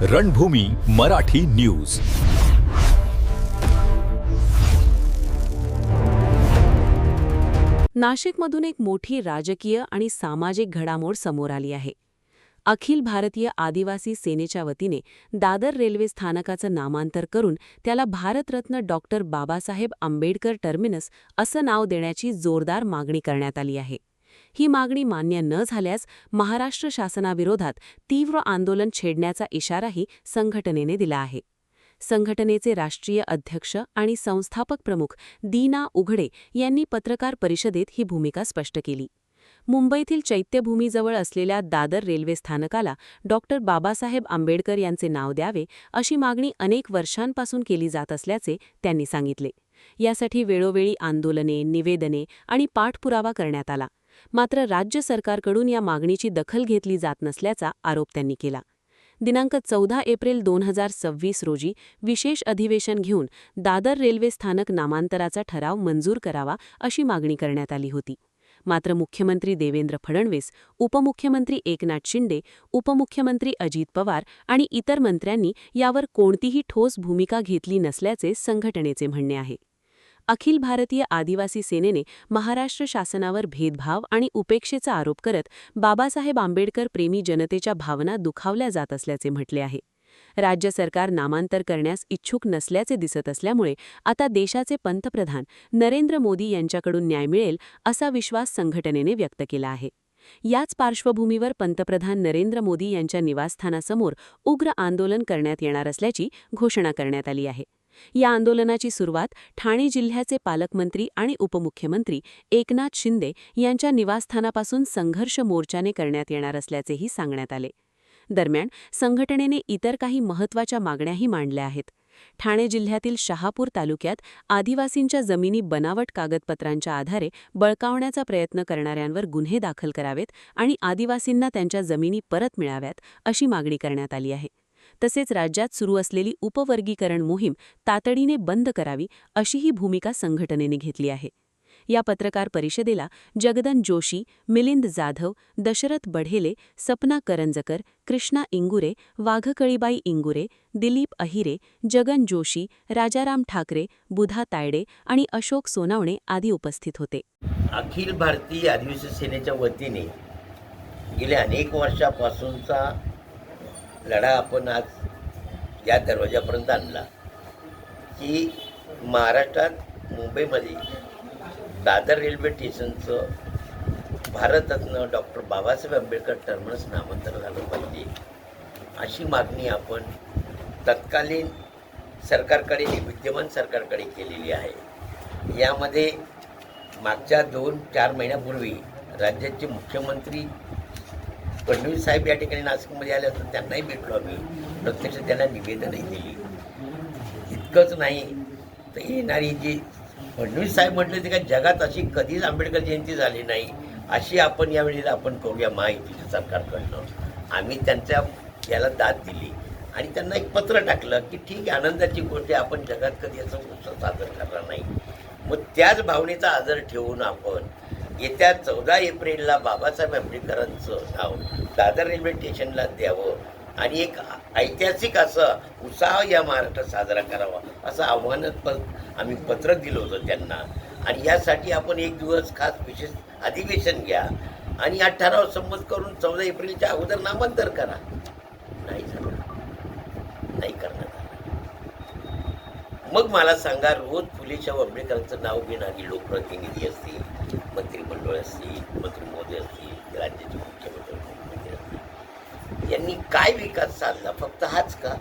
रणभूमी Marathi news. नाशिकमधून एक मोठी राजकीय आणि सामाजिक घडामोड समोर आली आहे. अखिल भारतीय आदिवासी सेनेच्या वतीने दादर रेल्वे स्थानकाचं नामांतर करून त्याला भारतरत्न डॉक्टर बाबासाहेब आंबेडकर टर्मिनस असं नाव देण्याची जोरदार मागणी करण्यात आली आहे. ही मागणी मान्य न झाल्यास महाराष्ट्र शासनाविरोधात तीव्र आंदोलन छेडण्याचा इशाराही संघटनेने दिला आहे. संघटनेचे राष्ट्रीय अध्यक्ष आणि संस्थापक प्रमुख दीना उघडे यांनी पत्रकार परिषदेत ही भूमिका स्पष्ट केली. मुंबईतील चैत्यभूमीजवळ असलेल्या दादर रेल्वे स्थानकाला डॉक्टर बाबासाहेब आंबेडकर यांचे नाव द्यावे अशी मागणी अनेक वर्षांपासून केली जात असल्याचे त्यांनी सांगितले. यासाठी वेळोवेळी आंदोलने, निवेदने आणि पाठपुरावा करण्यात आला. मात्र राज्य सरकारकडून या मागणीची दखल घेतली जात नसल्याचा आरोप त्यांनी केला. दिनांक 14 एप्रिल 2026 रोजी विशेष अधिवेशन घेऊन दादर रेल्वे स्थानक नामांतराचा ठराव मंजूर करावा अशी मागणी करण्यात आली होती. मात्र मुख्यमंत्री देवेंद्र फडणवीस, उपमुख्यमंत्री एकनाथ शिंदे, उपमुख्यमंत्री अजित पवार आणि इतर मंत्र्यांनी यावर कोणतीही ठोस भूमिका घेतली नसल्याचे संघटनेचे म्हणणे आहे. अखिल भारतीय आदिवासी सेनेने महाराष्ट्र शासनावर भेदभाव आणि उपेक्षेचा आरोप करत बाबासाहेब आंबेडकर प्रेमी जनतेच्या भावना दुखावल्या जात असल्याचे म्हटले आहे. राज्य सरकार नामांतर करण्यास इच्छुक नसल्याचे दिसत असल्यामुळे आता देशाचे पंतप्रधान नरेंद्र मोदी यांच्याकडून न्याय मिळेल असा विश्वास संघटनेने व्यक्त केला आहे. याच पार्श्वभूमीवर पंतप्रधान नरेंद्र मोदी यांच्या निवासस्थानासमोर उग्र आंदोलन करण्यात येणार असल्याची घोषणा करण्यात आली आहे. या आंदोलनाची सुरुवात ठाणे जिल्ह्याचे पालकमंत्री आणि उपमुख्यमंत्री एकनाथ शिंदे यांच्या निवासस्थानापासून संघर्ष मोर्चाने करण्यात येणार असल्याचेही सांगण्यात आले. दरम्यान संघटनेने इतर काही महत्त्वाच्या मागण्याही मांडल्या आहेत. ठाणे जिल्ह्यातील शहापूर तालुक्यात आदिवासींच्या जमिनी बनावट कागदपत्रांच्या आधारे बळकावण्याचा प्रयत्न करणाऱ्यांवर गुन्हे दाखल करावेत आणि आदिवासींना त्यांच्या जमिनी परत मिळाव्यात अशी मागणी करण्यात आली आहे. तसेच राज्यात सुरू असलेली उपवर्गीकरण मोहीम तातडीने बंद करावी अशीही भूमिका संघटनेने घेतली आहे. या पत्रकार परिषदेला जगदन जोशी, मिलिंद जाधव, दशरथ बढेले, सपना करंजकर, कृष्णा इंगुरे, वाघकळीबाई इंगुरे, दिलीप अहिरे, जगन जोशी, राजाराम ठाकरे, बुधा तायडे आणि अशोक सोनावणे आदी उपस्थित होते. अखिल भारतीय आदिवासी सेनेच्या वतीने गेल्या अनेक वर्षापासूनचा लढा आपण आज या दरवाजापर्यंत आणला की महाराष्ट्रात मुंबईमध्ये दादर रेल्वे स्टेशनचं भारतरत्न डॉक्टर बाबासाहेब आंबेडकर टर्मिनस नामांतर झालं पाहिजे अशी मागणी आपण तत्कालीन सरकारकडे, विद्यमान सरकारकडे केलेली आहे. यामध्ये मागच्या 2-4 महिन्यापूर्वी राज्याचे मुख्यमंत्री फडणवीस साहेब या ठिकाणी नाशिकमध्ये आले असतात. त्यांनाही भेटलो आम्ही, प्रत्यक्ष त्यांना निवेदनही दिली. इतकंच नाही तर येणारी जी फडणवीस साहेब म्हटले ते काय जगात अशी कधीच आंबेडकर जयंती झाली नाही अशी आपण यावेळेला आपण करूया महायुतीच्या सरकारकडनं. आम्ही त्यांच्या याला दाद दिली आणि त्यांना एक पत्र टाकलं की ठीक आहे, आनंदाची गोष्ट आहे, आपण जगात कधी असं उत्सव साजरा करणार नाही. मग त्याच भावनेचा आदर ठेवून आपण येत्या 14 एप्रिलला बाबासाहेब आंबेडकरांचं नाव दादर रेल्वे स्टेशनला द्यावं आणि एक ऐतिहासिक असं उत्साह या महाराष्ट्रात साजरा करावा असं आव्हानात्मक आम्ही पत्र दिलं होतं त्यांना. आणि यासाठी आपण एक दिवस खास विशेष अधिवेशन घ्या आणि या ठराव संमत करून 14 एप्रिलच्या अगोदर नामांतर करा. नाही झालं, नाही करण्यात आलं. मग मला सांगा, रोज फुलेशाह आंबेडकरांचं नाव घेणारी लोकप्रतिनिधी असतील, मंत्रिमंडळ असतील, मंत्री मोदी असतील, राज्याचे मुख्यमंत्री असतील, यांनी काय विकास साधला? फक्त हाच का?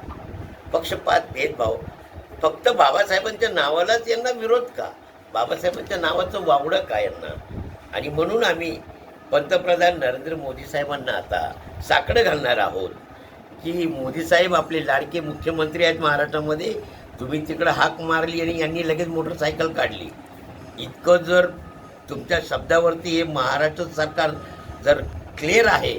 पक्षपात, भेदभाव, फक्त बाबासाहेबांच्या नावालाच यांना विरोध का? बाबासाहेबांच्या नावाचं वावडं का यांना? आणि म्हणून आम्ही पंतप्रधान नरेंद्र मोदी साहेबांना आता साकडं घालणार आहोत की मोदी साहेब आपले लाडके मुख्यमंत्री आहेत महाराष्ट्रामध्ये, तुम्ही तिकडं हाक मारली आणि यांनी लगेच मोटरसायकल काढली. इतकं जर तुमच्या शब्दावरती हे महाराष्ट्र सरकार जर क्लिअर आहे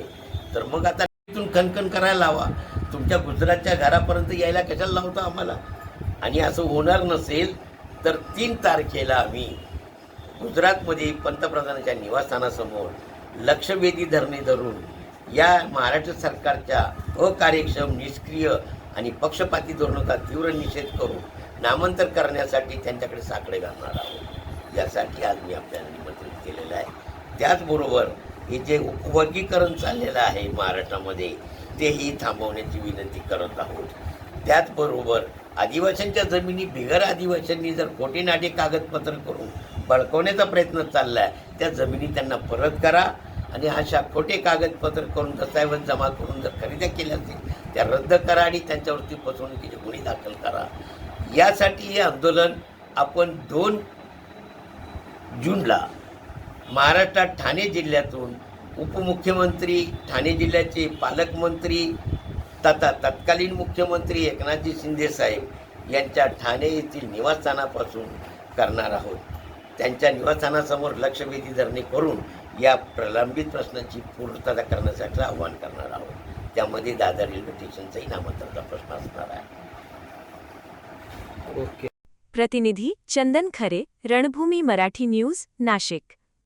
तर मग आता इथून खनखन करायला लावा. तुमच्या गुजरातच्या घरापर्यंत यायला कशाला लावता आम्हाला? आणि असं होणार नसेल तर 3 तारखेला आम्ही गुजरातमध्ये पंतप्रधानांच्या निवासस्थानासमोर लक्षवेधी धरणे धरून या महाराष्ट्र सरकारच्या अकार्यक्षम, निष्क्रिय आणि पक्षपाती धोरणाचा तीव्र निषेध करून नामांतर करण्यासाठी त्यांच्याकडे साकडे घालणार आहोत. यासाठी आज मी आपल्याला निमंत्रित केलेलं आहे. त्याचबरोबर हे जे उपवर्गीकरण चाललेलं आहे महाराष्ट्रामध्ये तेही थांबवण्याची विनंती करत आहोत. त्याचबरोबर आदिवासींच्या जमिनी बिगर आदिवासींनी जर खोटे नाटे कागदपत्र करून बळकवण्याचा प्रयत्न चालला आहे, त्या जमिनी त्यांना परत करा आणि अशा खोटे कागदपत्र करून दस्तऐवज जमा करून जर खरेदी केल्या असतील त्या रद्द करा आणि त्यांच्यावरती फसवणुकीचे गुन्हे दाखल करा. यासाठी हे आंदोलन आपण 2 जूनला महाराष्ट्रात ठाणे जिल्ह्यातून उपमुख्यमंत्री, ठाणे जिल्ह्याचे पालकमंत्री तथा तत्कालीन मुख्यमंत्री एकनाथजी शिंदेसाहेब यांच्या ठाणे येथील निवासस्थानापासून करणार आहोत. त्यांच्या निवासस्थानासमोर लक्षवेधी धरणे करून या प्रलंबित प्रश्नाची पूर्तता करण्यासाठी आवाहन करणार आहोत. त्यामध्ये दादर रेल्वे स्टेशनचाही नामांतराचा प्रश्न असणार आहे. प्रतिनिधी चंदन खरे, रणभूमी मराठी न्यूज, नाशिक.